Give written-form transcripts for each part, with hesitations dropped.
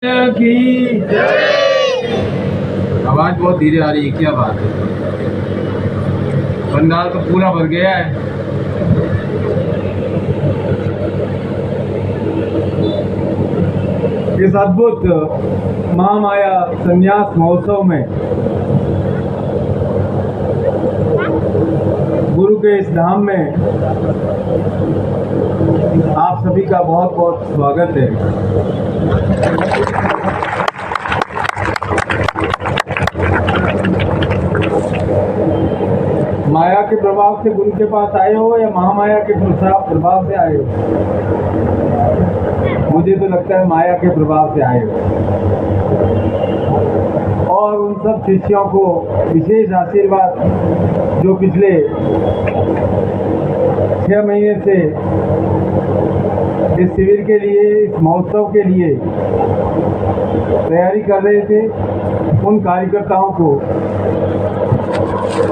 की आवाज बहुत धीरे आ रही है, क्या बात है? पंडाल तो पूरा भर गया है। इस अद्भुत महामाया संन्यास महोत्सव में गुरु के इस धाम में आप सभी का बहुत बहुत स्वागत है। माया के प्रभाव से गुरु के पास आए हो या महामाया के प्रभाव से आए हो? मुझे तो लगता है माया के प्रभाव से आए हो। और उन सब शिष्यों को विशेष आशीर्वाद जो पिछले 6 महीने से इस शिविर के लिए, इस महोत्सव के लिए तैयारी कर रहे थे, उन कार्यकर्ताओं को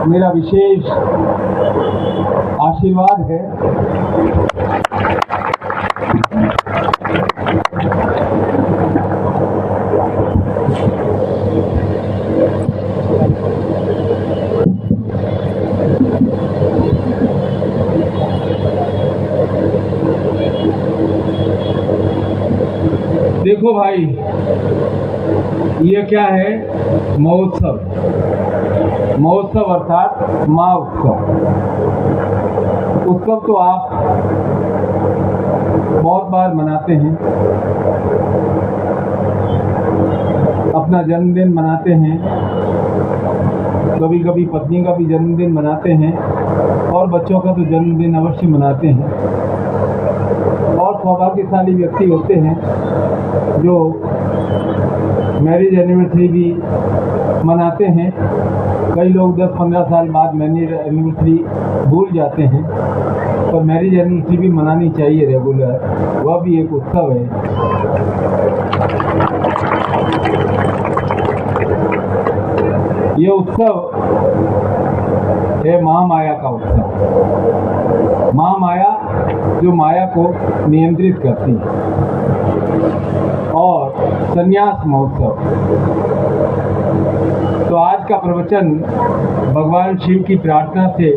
मेरा विशेष आशीर्वाद है। देखो भाई, ये क्या है? महोत्सव। महोत्सव अर्थात महाउत्सव। उत्सव तो आप बहुत बार मनाते हैं, अपना जन्मदिन मनाते हैं, कभी कभी पत्नी का भी जन्मदिन मनाते हैं और बच्चों का तो जन्मदिन अवश्य मनाते हैं। और सौभाग्यशाली व्यक्ति होते हैं जो मैरिज एनिवर्सरी भी मनाते हैं। कई लोग 10-15 साल बाद मैरिज एनिवर्सरी भूल जाते हैं, पर मैरिज एनिवर्सरी भी मनानी चाहिए रेगुलर, वह भी एक उत्सव है। ये उत्सव है महामाया का उत्सव। महामाया जो माया को नियंत्रित करती है, और संन्यास महोत्सव। तो आज का प्रवचन भगवान शिव की प्रार्थना से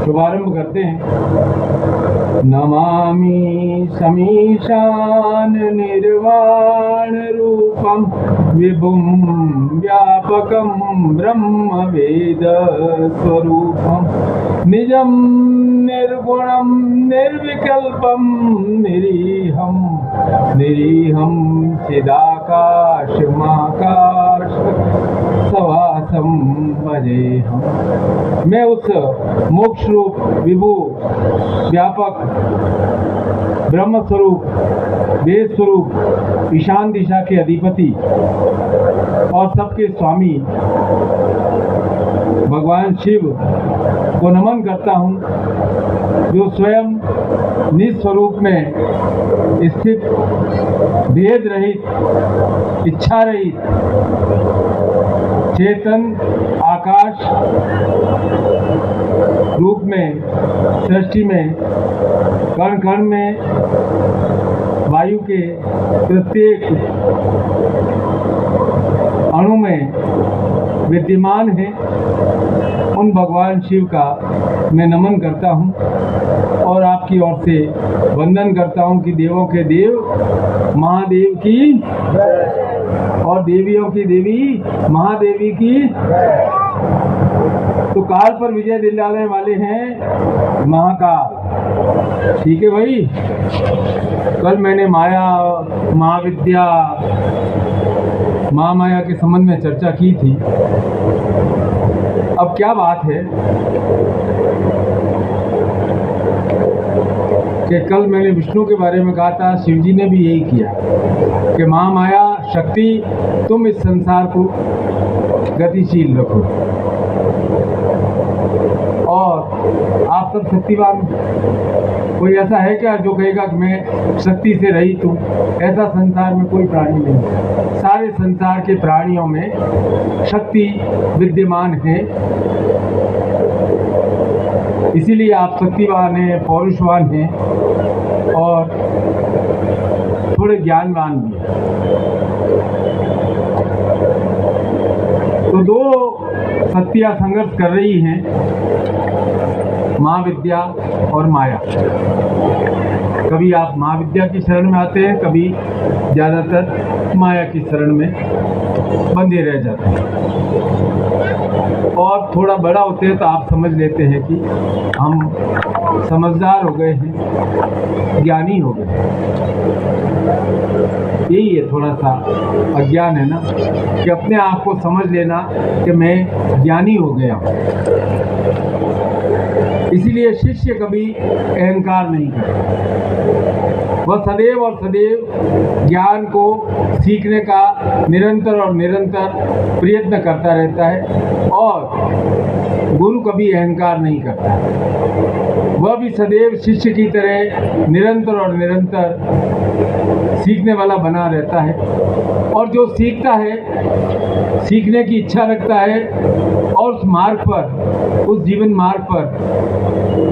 शुभारंभ करते हैं। नमामि समीशान निर्वाण रूपम विभुम व्यापकम ब्रह्म वेद स्वरूपम निजम निर्गुणम निर्विकल्पम निरीहम निरीहम चिदाकाश माकाश सवासम भजेहम। मैं उस मोक्ष रूप विभु व्यापक ब्रह्म स्वरूप वेद स्वरूप ईशान दिशा के अधिपति और सबके स्वामी भगवान शिव को नमन करता हूँ, जो स्वयं निस्वरूप में स्थित, भेद रहित, इच्छा रहित, चेतन आकाश रूप में, सृष्टि में, कण कण में, वायु के प्रत्येक अणु में विद्यमान है। उन भगवान शिव का मैं नमन करता हूँ और आपकी ओर से वंदन करता हूँ कि देवों के देव महादेव की और देवियों की देवी महादेवी की। तो काल पर विजय दिलाने वाले हैं महाकाल। ठीक है भाई। कल मैंने माया, महाविद्या, महामाया के संबंध में चर्चा की थी। अब क्या बात है कि कल मैंने विष्णु के बारे में कहा था, शिव जी ने भी यही किया कि महामाया शक्ति, तुम इस संसार को गतिशील रखो और आप सब शक्तिवान। कोई ऐसा है क्या जो कहेगा कि मैं शक्ति से रहित हूँ? ऐसा संसार में कोई प्राणी नहीं। सारे संसार के प्राणियों में शक्ति विद्यमान है। इसीलिए आप शक्तिवान हैं, पौरुषवान हैं और थोड़े ज्ञानवान भी हैं। तो दो शक्तियाँ संघर्ष कर रही हैं, महाविद्या और माया। कभी आप महाविद्या की शरण में आते हैं, कभी ज़्यादातर माया की शरण में बंधे रह जाते हैं। और थोड़ा बड़ा होते हैं तो आप समझ लेते हैं कि हम समझदार हो गए हैं, ज्ञानी हो गए। यही है थोड़ा सा अज्ञान है ना, कि अपने आप को समझ लेना कि मैं ज्ञानी हो गया हूँ। इसीलिए शिष्य कभी अहंकार नहीं करता, वह सदैव और सदैव ज्ञान को सीखने का निरंतर और निरंतर प्रयत्न करता रहता है। और गुरु कभी अहंकार नहीं करता, वह भी सदैव शिष्य की तरह निरंतर और निरंतर सीखने वाला बना रहता है। और जो सीखता है, सीखने की इच्छा रखता है और उस मार्ग पर, उस जीवन मार्ग पर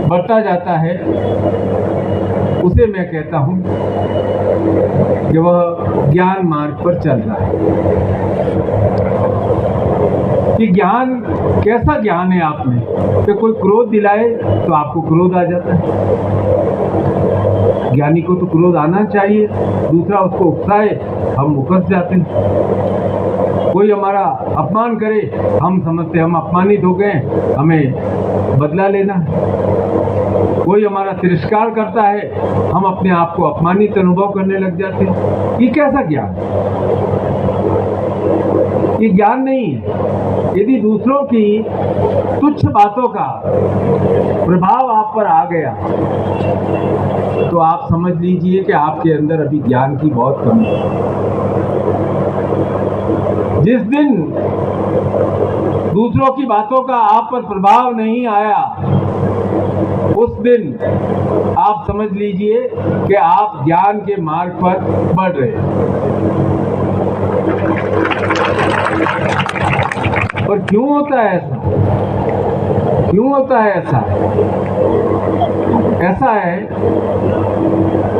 बढ़ता जाता है, उसे मैं कहता हूँ कि वह ज्ञान मार्ग पर चल रहा है। कि ज्ञान कैसा ज्ञान है आप में, कि कोई क्रोध दिलाए तो आपको क्रोध आ जाता है। ज्ञानी को तो क्रोध आना चाहिए, दूसरा उसको उकसाए हम उकस जाते हैं। कोई हमारा अपमान करे, हम समझते हम अपमानित हो गए, हमें बदला लेना है। कोई हमारा तिरस्कार करता है, हम अपने आप को अपमानित अनुभव करने लग जाते हैं। ये कैसा ज्ञान? ये ज्ञान नहीं है। यदि दूसरों की तुच्छ बातों का प्रभाव आप पर आ गया तो आप समझ लीजिए कि आपके अंदर अभी ज्ञान की बहुत कमी है। जिस दिन दूसरों की बातों का आप पर प्रभाव नहीं आया, उस दिन आप समझ लीजिए कि आप ज्ञान के मार्ग पर बढ़ रहे हैं। और क्यों होता है ऐसा? क्यों होता है ऐसा? ऐसा है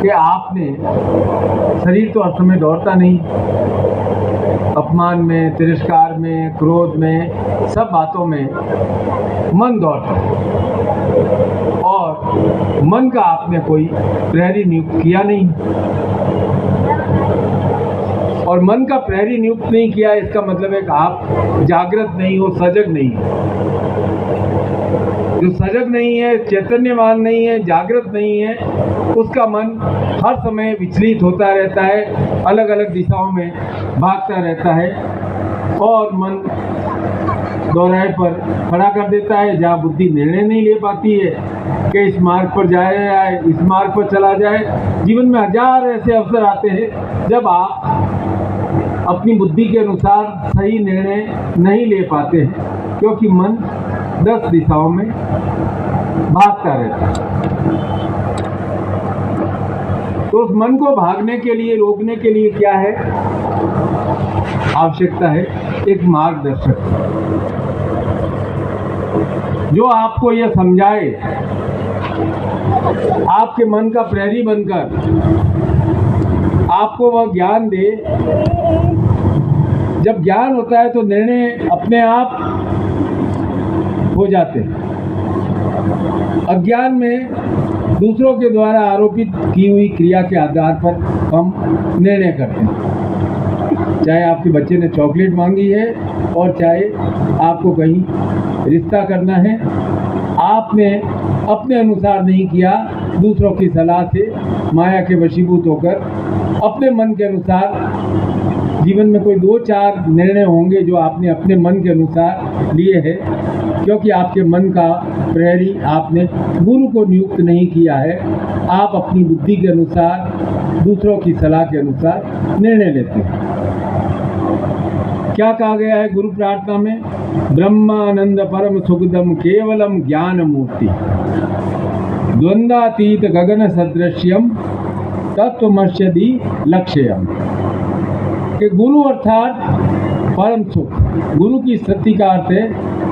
कि आपने, शरीर तो हर समय दौड़ता नहीं, अपमान में, तिरस्कार में, क्रोध में, सब बातों में मन दौड़ता है। और मन का आपने कोई प्रहरी नियुक्त किया नहीं। और मन का प्रहरी नियुक्त नहीं किया, इसका मतलब है कि आप जागृत नहीं हो, सजग नहीं हो। जो सजग नहीं है, चैतन्यवान नहीं है, जागृत नहीं है, उसका मन हर समय विचलित होता रहता है, अलग अलग दिशाओं में भागता रहता है। और मन दोराहे पर खड़ा कर देता है, जहाँ बुद्धि निर्णय नहीं ले पाती है कि इस मार्ग पर जाए या इस मार्ग पर चला जाए। जीवन में हजार ऐसे अवसर आते हैं जब आप अपनी बुद्धि के अनुसार सही निर्णय नहीं ले पाते हैं, क्योंकि मन 10 दिशाओं में भागता रहता है। तो उस मन को भागने के लिए, रोकने के लिए क्या है? आवश्यकता है एक मार्गदर्शक, जो आपको यह समझाए, आपके मन का प्रहरी बनकर आपको वह ज्ञान दे। जब ज्ञान होता है तो निर्णय अपने आप हो जाते हैं। अज्ञान में दूसरों के द्वारा आरोपित की हुई क्रिया के आधार पर हम निर्णय करते हैं। चाहे आपके बच्चे ने चॉकलेट मांगी है और चाहे आपको कहीं रिश्ता करना है, आपने अपने अनुसार नहीं किया, दूसरों की सलाह से माया के वशीभूत होकर अपने मन के अनुसार। जीवन में कोई 2-4 निर्णय होंगे जो आपने अपने मन के अनुसार लिए हैं, क्योंकि आपके मन का प्रहरी आपने गुरु को नियुक्त नहीं किया है। आप अपनी बुद्धि के अनुसार, दूसरों की सलाह के अनुसार निर्णय लेते हैं। क्या कहा गया है गुरु प्रार्थना में? ब्रह्मानंद परम सुखदम केवलम ज्ञान मूर्ति द्वंद्वातीत गगन सदृश्यम तत्वमर्षदि लक्ष्यम। कि गुरु अर्थात परम सुख। गुरु की स्थिति का अर्थ है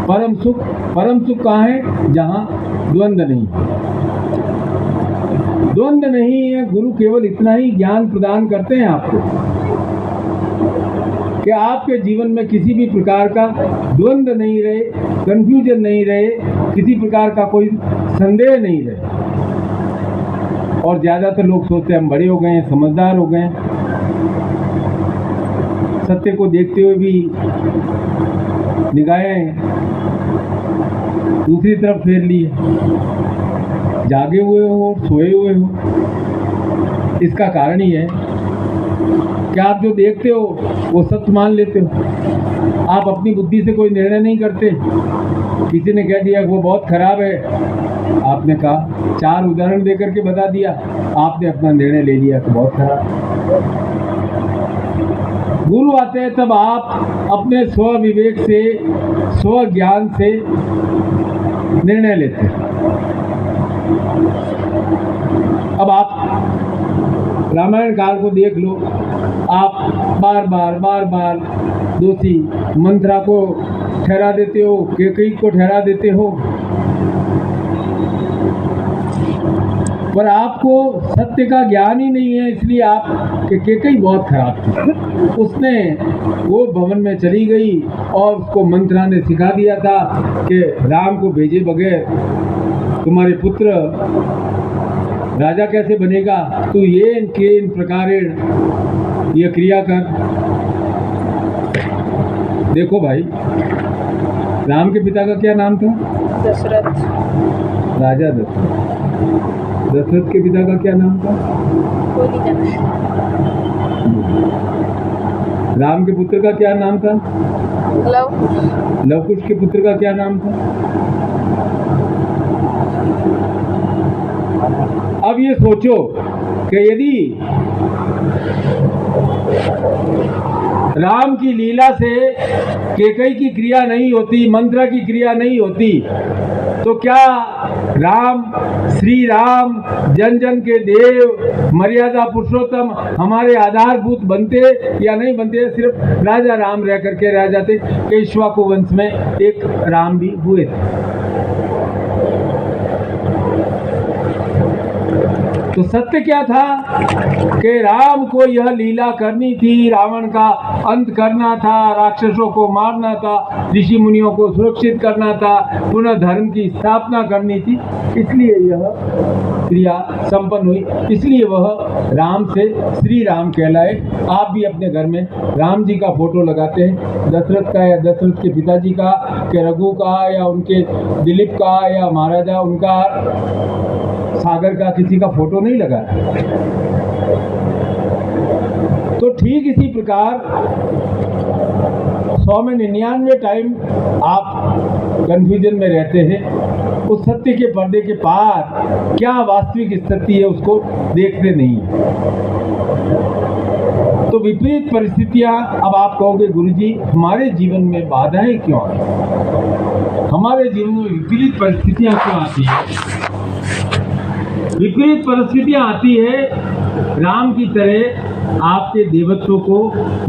परम सुख। परम सुख कहाँ है? जहाँ द्वंद्व नहीं है। द्वंद्व नहीं है। गुरु केवल इतना ही ज्ञान प्रदान करते हैं आपको कि आपके जीवन में किसी भी प्रकार का द्वंद्व नहीं रहे, कंफ्यूजन नहीं रहे, किसी प्रकार का कोई संदेह नहीं रहे। और ज़्यादातर लोग सोचते हैं हम बड़े हो गए हैं, समझदार हो गए हैं, सत्य को देखते हुए भी निगाहें दूसरी तरफ फेर ली है, जागे हुए हो, सोए हुए हो। इसका कारण ही है कि आप जो देखते हो वो सत्य मान लेते हो। आप अपनी बुद्धि से कोई निर्णय नहीं करते। किसी ने कह दिया वो बहुत खराब है, आपने कहा, 4 उदाहरण देकर के बता दिया, आपने अपना निर्णय ले लिया कि बहुत खराब। गुरु आते हैं तब आप अपने स्व विवेक से, स्व ज्ञान से निर्णय लेते हैं। अब आप रामायण काल को देख लो, आप बार बार दोषी मंत्रा को ठहरा देते हो, कैकेयी को ठहरा देते हो, पर आपको सत्य का ज्ञान ही नहीं है, इसलिए आप कैकेयी बहुत खराब थी। उसने वो भवन में चली गई और उसको मंत्रा ने सिखा दिया था कि राम को भेजे बगैर तुम्हारे पुत्र राजा कैसे बनेगा, तू ये इन प्रकार ये क्रिया कर। देखो भाई, राम के पिता का क्या नाम था? दशरथ। राजा दशरथ। दशरथ के पिता का क्या नाम था? राम के पुत्र का क्या नाम था? लवकुश के पुत्र का क्या नाम था? अब ये सोचो कि यदि राम की लीला से कैकेयी की क्रिया नहीं होती, मंत्रा की क्रिया नहीं होती, तो क्या राम, श्री राम, जन जन के देव, मर्यादा पुरुषोत्तम हमारे आधारभूत बनते या नहीं बनते? सिर्फ राजा राम रह करके रह जाते कि इक्ष्वाकु वंश में एक राम भी हुए थे। तो सत्य क्या था कि राम को यह लीला करनी थी, रावण का अंत करना था, राक्षसों को मारना था, ऋषि मुनियों को सुरक्षित करना था, पुनः धर्म की स्थापना करनी थी, इसलिए यह क्रिया संपन्न हुई, इसलिए वह राम से श्री राम कहलाए। आप भी अपने घर में राम जी का फोटो लगाते हैं, दशरथ का या दशरथ के पिताजी का, के रघु का या उनके दिलीप का या महाराजा उनका सागर का, किसी का फोटो नहीं लगा। तो ठीक इसी प्रकार 100 में 99 टाइम आप कंफ्यूजन में रहते हैं, उस सत्य के पर्दे के पार क्या वास्तविक स्थिति है उसको देखते नहीं है। तो विपरीत परिस्थितियां, अब आप कहोगे गुरुजी हमारे जीवन में बाधाएं क्यों आती, हमारे जीवन में विपरीत परिस्थितियां क्यों आती है? विपरीत परिस्थितियां आती है राम की तरह आपके देवत्व को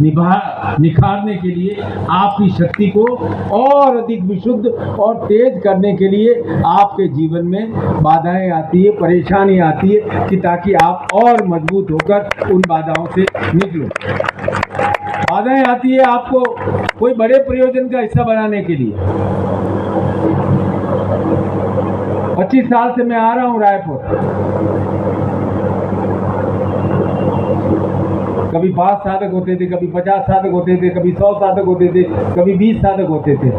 निखारने के लिए, आपकी शक्ति को और अधिक विशुद्ध और तेज करने के लिए आपके जीवन में बाधाएं आती है, परेशानी आती है कि ताकि आप और मजबूत होकर उन बाधाओं से निकलो। बाधाएं आती है आपको कोई बड़े प्रयोजन का हिस्सा बनाने के लिए। 25 साल से मैं आ रहा हूँ रायपुर। कभी 5 साधक होते थे, कभी 50 साधक होते थे, कभी 100 साधक होते थे, कभी 20 साधक होते थे।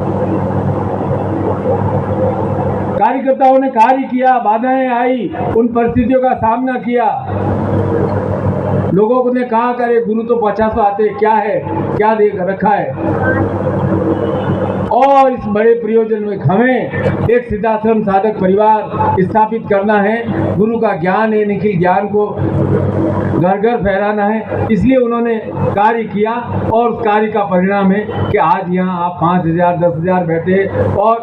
कार्यकर्ताओं ने कार्य किया, बाधाएं आई, उन परिस्थितियों का सामना किया। लोगों ने कहा करे गुरु तो 50 आते, क्या है, क्या देख रखा है। और इस बड़े प्रयोजन में हमें एक सिद्धाश्रम साधक परिवार स्थापित करना है, गुरु का ज्ञान है, निखिल ज्ञान को घर घर फैलाना है। इसलिए उन्होंने कार्य किया और उस कार्य का परिणाम है कि आज यहाँ आप 5000 10,000 बैठे और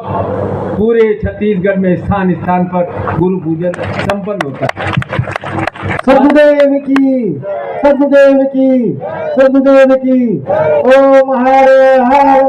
पूरे छत्तीसगढ़ में स्थान स्थान पर गुरु पूजन संपन्न होता है। सदगुरुदेव की, सदगुरुदेव की, सदगुरुदेव की। ओम हर हर